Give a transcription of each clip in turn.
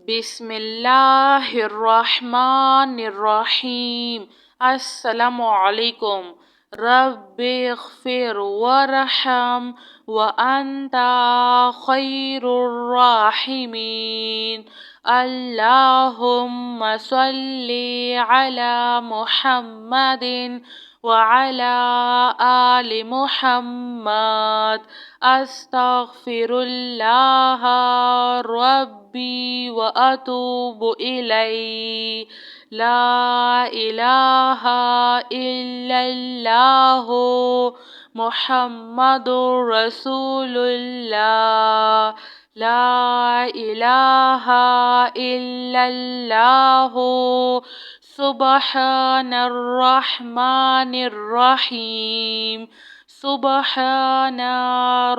बिस्मिल्लाहिर्रहमानिर्रहीम। अस्सलामुअलैकुम। रब्बिग़फ़िर वरहम व अंता खैरुर राहिमीन। अल्लाहुम्मा सल्ली अला मुहम्मदिन व अला आलि मुहम्मद। अस्तग़फ़िरुल्लाह रब्बी व अतूबु इलैहि। ला इलाहा इल्लल्लाहु मुहम्मदुर रसूलुल्लाह। ला इलाहा इल्लल्लाहु सुब्हानर रहमानिर रहीम। सुब्हाना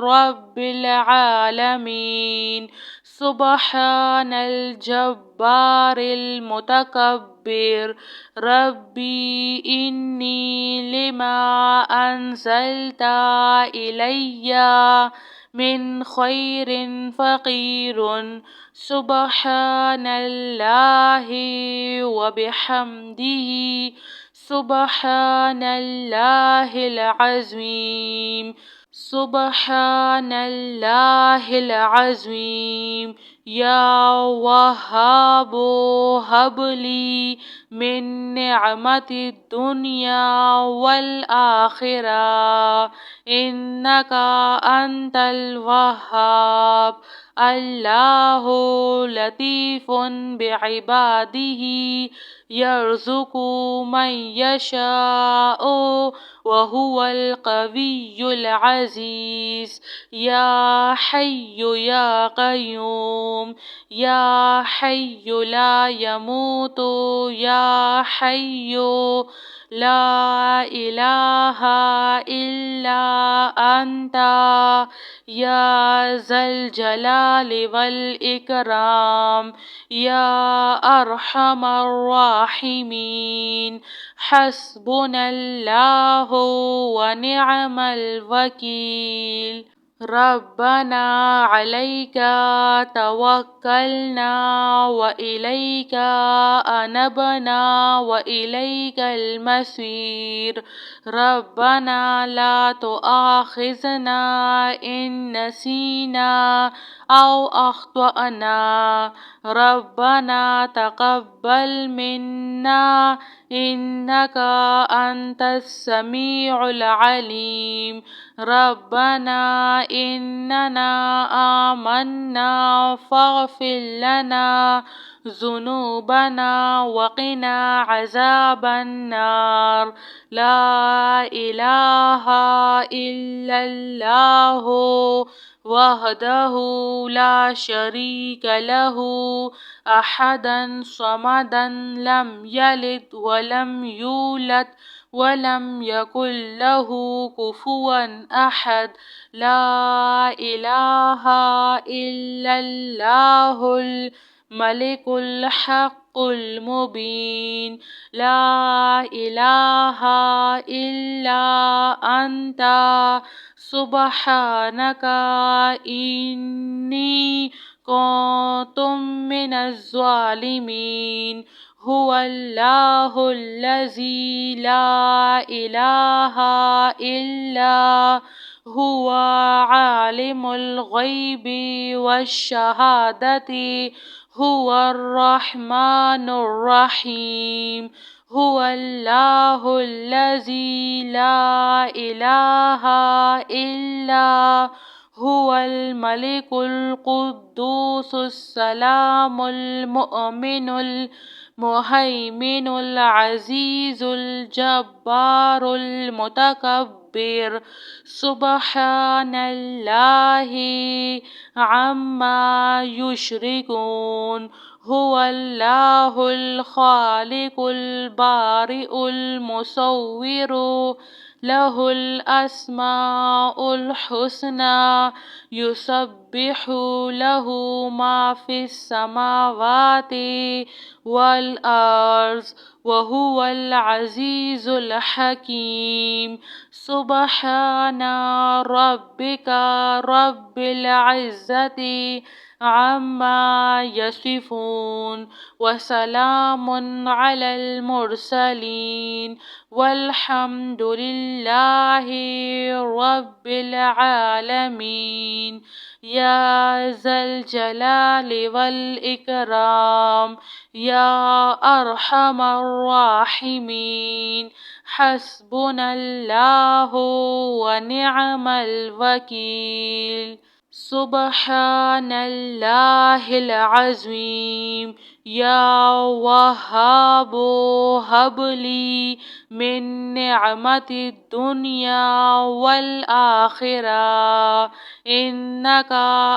रब्बिल आलमीन। सुब्हानल जब्बारिल मुतकब्बिर। रब्बी इन्नी लिमा अंज़लता इलैया मिन खैरिन फ़क़ीरुन। सुब्हानल्लाहि व बिहम्दिही। सुब्हानल्लाहिल अज़ीम। सुब्हानल्लाहिल अज़ीम। या वहाबु हबली मिन निअमतिद दुनिया वल आखिरा इन्नका अंतल वहाब। अल्लाहु लतीफ़ुन बिइबादिही यर्ज़ुक़ु मन यशाअु व हुवल क़वियुल अज़ीज़। या हय्यु या क़य्यूम। या हय्यु ला यमूतु। या हय्यु ला इलाहा इल्ला अंता। या ज़ल जलालि वल इकराम। या अरहमर राहिमीन। हस्बुनल्लाहु व निअमल वकील। रब्बना अलैका तवक्कलना व इलैका अनबना व इलैकल मसीर। रब्बना ला तुआखिज़ना इन नसीना औ अख्तअना। रब्बना तक़ब्बल मिन्ना इन्नका अंतस समीउल अलीम। रब्बना इन्नना आमन्ना फ़ग़फ़िर लना ज़ुनूबना वक़िना अज़ाबन्नार। ला इलाहा इल्लल्लाहु वहदहु ला शरीक लहु अहदन समदन लम यलिद वलम यूलद वलम यकुल लहु कुफुवन अहद। ला इलाहा इल्लल्लाहुल मलिकुल हक़्क़ुल मुबीन। ला इलाहा इल्ला अंता सुब्हानका इन्नी कुन्तु मिनज़ ज़ालिमीन। हुवल्लाहुल्लज़ी ला इलाहा इल्ला हुवा आलिमुल ग़ैबि वश्शहादति हुवर रहमानुर रहीम। हुवल्लाहुल्लज़ी ला इलाहा इल्ला हुवल मलिकुल कुद्दूसुस सलामुल मुअमिनुल मुहैमिनुल अज़ीज़ुल जब्बारुल मुतकब्बिर। सुब्हानल्लाहि अम्मा युश्रिकून। हुवल्लाहुल ख़ालिक़ुल बारिउल मुसव्विरु लहुल अस्माउल हुस्ना। युसब्बिहु लहु मा फ़िस समावाति वल अर्ज़ व हुवल अज़ीज़ुल हकीम। सुब्हाना रब्बिका रब्बिल इज़्ज़ति عما يصفون وسلام على المرسلين والحمد لله رب العالمين. يا ذا الجلال والإكرام يا أرحم الراحمين. حسبنا الله ونعم الوكيل. سبحان الله العظيم. يا وهاب هب لي من نعمة الدنيا والآخرة إنك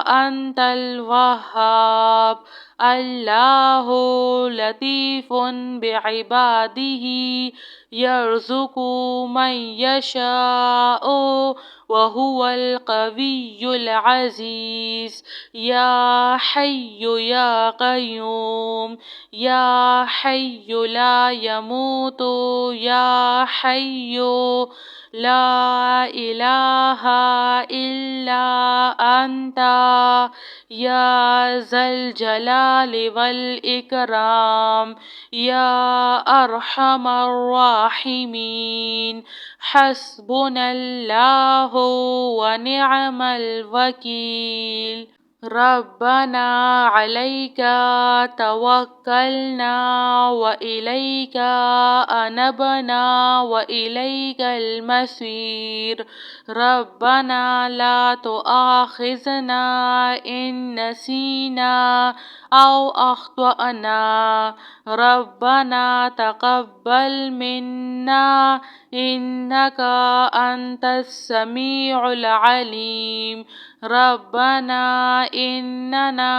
أنت الوهاب. الله لطيف بعباده يرزق من يشاء وهو القوي العزيز. يا حي يا قيوم يا حي لا يموت يا حي لا إله إلا أنت يا ذا الجلال والإكرام يا أرحم الراحمين. حسبنا الله ونعم الوكيل. ربنا عليك توكلنا وإليك أنبنا وإليك المصير. ربنا لا تؤاخذنا إن نسينا أو أخطأنا. ربنا تقبل منا إنك أنت السميع العليم. ربنا إننا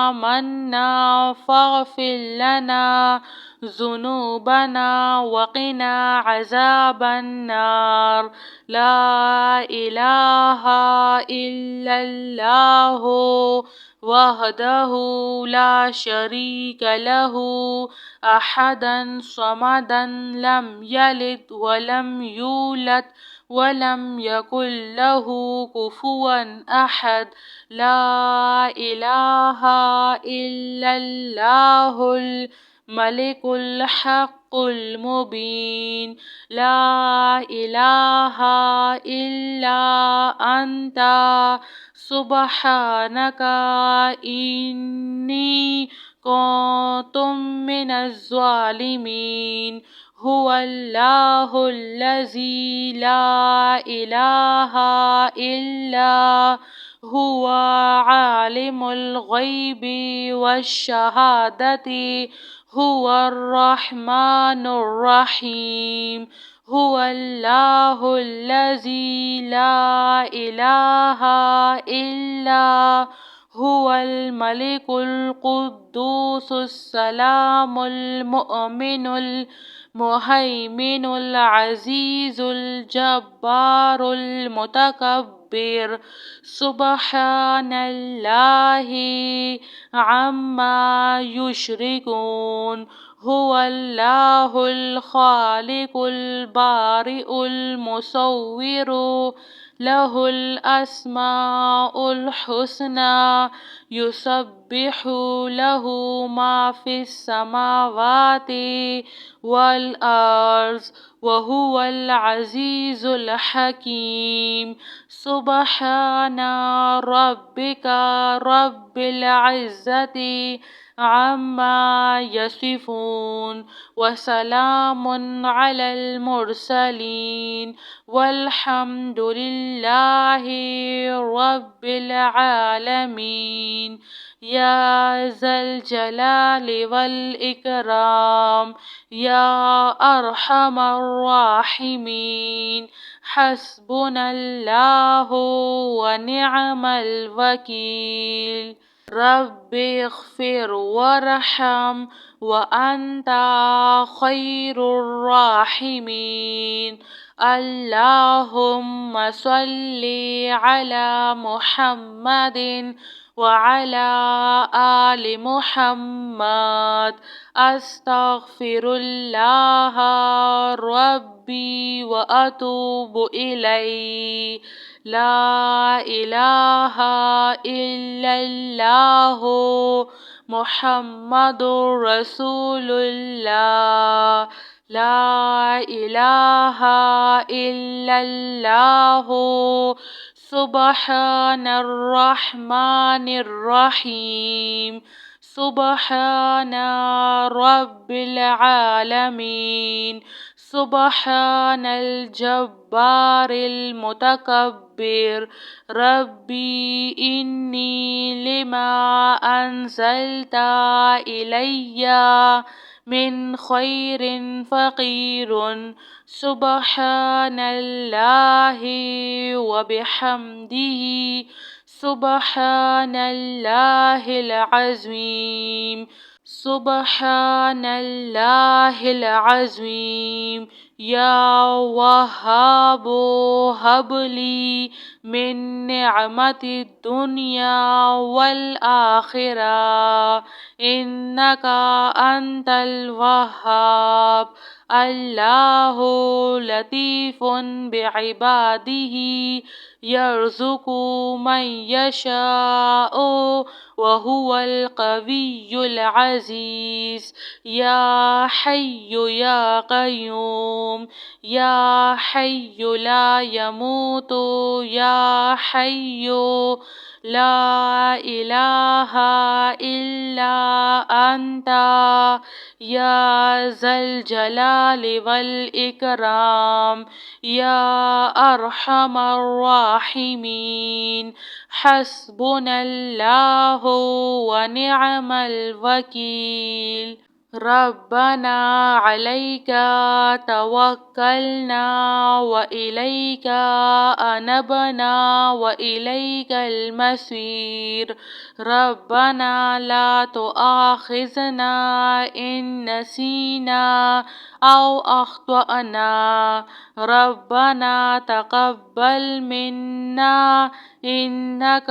آمنا فاغفر لنا ذنوبنا وقنا عذاب النار. لا إله إلا الله وحده لا شريك له أحدا صمدا لم يلد ولم يولد ولم يكن له كفوا أحد. لا إله إلا الله الملك الحق المبين. لا إله إلا أنت سبحانك إني كنت من الظالمين. هو الله الذي لا إله إلا هو عالم الغيب والشهادة هو الرحمن الرحيم. هو الله الذي لا إله إلا هو الملك القدوس السلام المؤمن المهيمن العزيز الجبار المتكبر. سبحان الله عما يشركون. هو الله الخالق البارئ المصور له الأسماء الحسنى يسبح له ما في السماوات والأرض وهو العزيز الحكيم. سبحان ربك رب العزة عما يصفون وسلام على المرسلين والحمد لله رب العالمين. يا ذا الجلال والإكرام يا أرحم الراحمين. حسبنا الله ونعم الوكيل. رب اغفر وارحم وأنت خير الراحمين. اللهم صل على محمد وعلى آل محمد. أستغفر الله ربي وأتوب إليه. لا إله إلا الله محمد رسول الله لا إله إلا الله سبحان الرحمن الرحيم سبحان رب العالمين سبحان الجبار المتكبر ربي إني لما أنزلت إلي من خير فقير سبحان الله وبحمده سبحان الله العظيم سبحان الله العظيم يا وهاب هب لي من نعمة الدنيا والآخرة إنك أنت الوهاب الله لطيف بعباده يرزق من يشاء وهو القوي العزيز يا حي يا قيوم يا حي لا يموت يا حي لا إله إلا أنت يا ذا الجلال والإكرام يا أرحم الراحمين حسبنا الله ونعم الوكيل ربنا عليك توكلنا وإليك أنبنا وإليك المصير ربنا لا تؤاخذنا إن نسينا أو أخطأنا ربنا تقبل منا إنك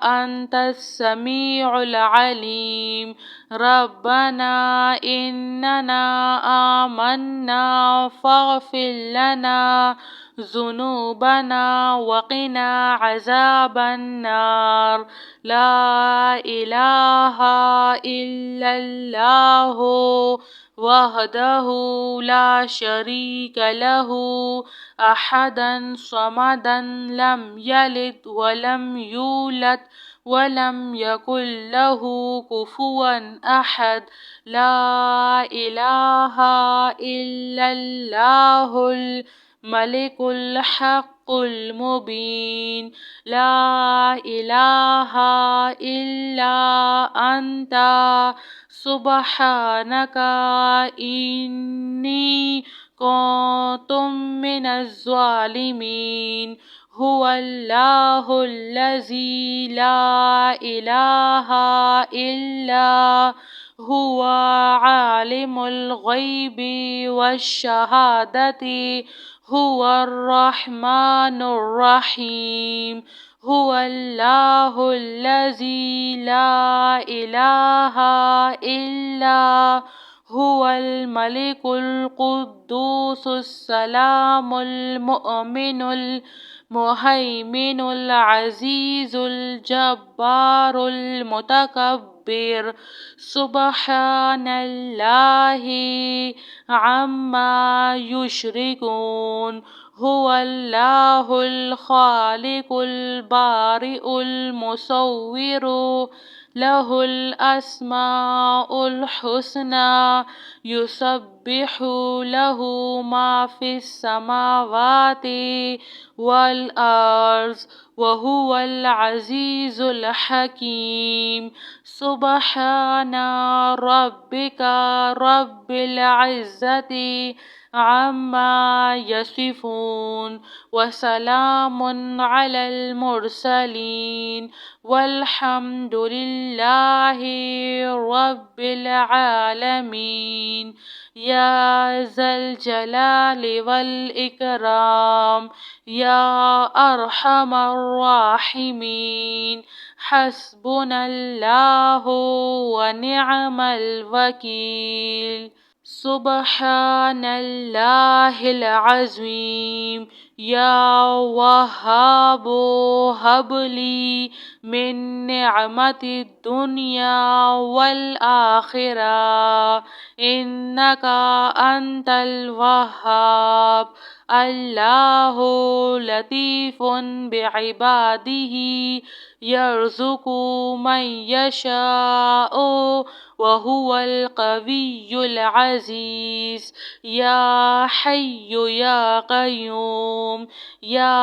أنت السميع العليم ربنا إننا آمنا فاغفر لنا ذنوبنا وقنا عذاب النار لا إله إلا الله وحده لا شريك له أحدا صمدا لم يلد ولم يولد ولم يكن له كفوا أحد لا إله إلا الله الملك الحق المبين لا إله إلا أنت سبحانك إني كنت من الظالمين هو الله الذي لا إله إلا هو عالم الغيب والشهادة هو الرحمن الرحيم هو الله الذي لا إله إلا هو الملك القدوس السلام المؤمن المهيمن العزيز الجبار المتكبر سبحان الله عما يشركون هو الله الخالق البارئ المصور له الأسماء الحسنى يسبح له ما في السماوات والأرض وهو العزيز الحكيم سبحان ربك رب العزة عما يصفون وسلام على المرسلين والحمد لله رب العالمين يا ذا الجلال والإكرام يا أرحم الراحمين حسبنا الله ونعم الوكيل सुब्हानल्लाहिल अज़ीम। या वहाब हबली मिन निअमतिद दुनिया वल आखिरा इन्नका अंतल वहाब। अल्लाहु लतीफ़ुन बिइबादिही यर्ज़ुक़ु मन यशाअ व हुवल क़वियुल अज़ीज़। या हय्यु या क़य्यूम। या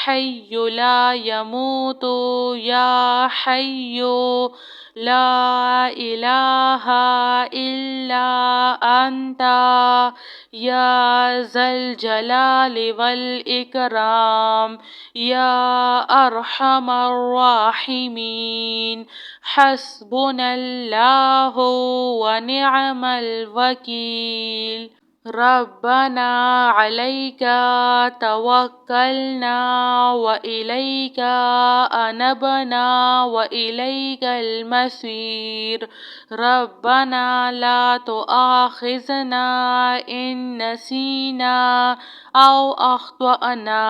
हय्यु ला यमूतु या हय्यु ला इलाहा इल्ला अंता या ज़ल जलालि वल इकराम। या अरहमर राहिमीन। हस्बुनल्लाहु व निअमल वकील। रब्बना अलैका तवक्कलना व इलैका अनबना व इलैकल मसीर। रब्बना ला तुआखिज़ना इन नसीना औ अख्तअना।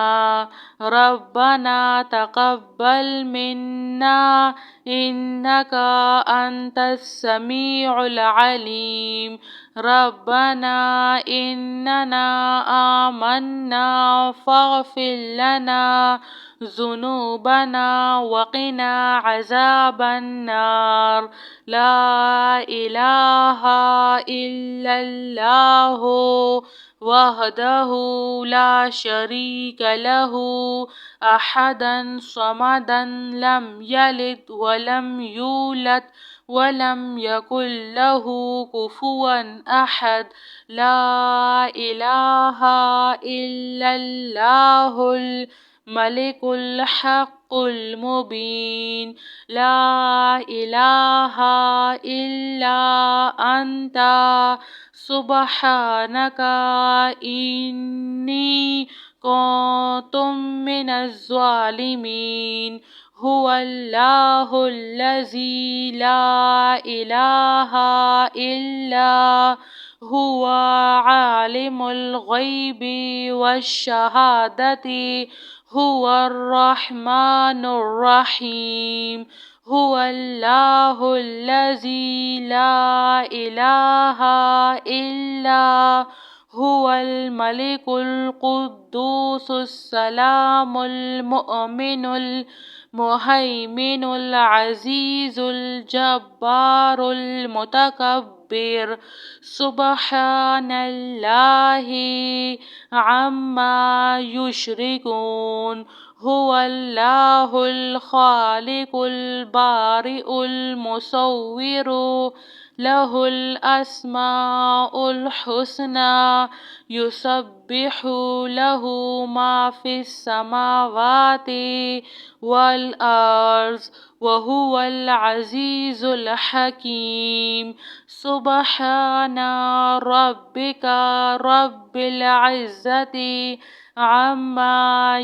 रब्बना तक़ब्बल मिन्ना इन्नका अंतस समीउल अलीम। रब्बना इन्नना आमन्ना फ़ग़फ़िर लना ज़ुनूबना वक़िना अज़ाबन नार। ला इलाहा इल्लल्लाहु वहदहु ला शरीक लहु अहदन समदन लम यलिद वलम यूलद वलम यकुल लहु कुफुवन अहद। ला इलाहा इल्लल्लाहुल मलिकुल हक़्क़ुल मुबीन। ला इलाहा इल्ला अंता सुब्हानका इन्नी कुन्तु मिनज़ ज़ालिमीन। हुवल्लाहुल्लज़ी ला इलाहा इल्ला हुवा आलिमुल ग़ैबि वश्शहादति हुवर रहमानुर रहीम। हुवल्लाहुल्लज़ी ला इलाहा इल्ला हुवल मलिकुल कुद्दूसुस सलामुल मुअमिनुल मुहैमिनुल अज़ीज़ुल जब्बारुल मुतकब्बिर। सुब्हानल्लाहि अम्मा युश्रिकून। हुवल्लाहुल खालिकुल बारिउल मुसव्विरु लहुल अस्माउल हुस्ना युसब्बिहु लहु मा फिस समावाति वल अर्ज़ व हुवल अज़ीज़ुल हकीम। सुब्हाना रब्बिका रब्बिल इज़्ज़ति अम्मा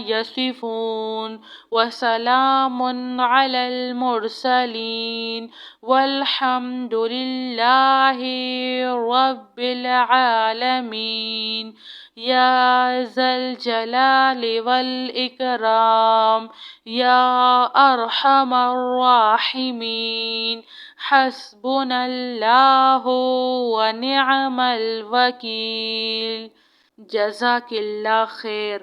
यसिफून व सलामुन अलल मुरसलीन वल्हम्दुलिल्लाहि रब्बिल आलमीन। या ज़ल जलालि वल इकराम। या अरहमर राहिमीन। हस्बुनल्लाहु व निअमल वकील। जज़ाकिल्लाह खैर।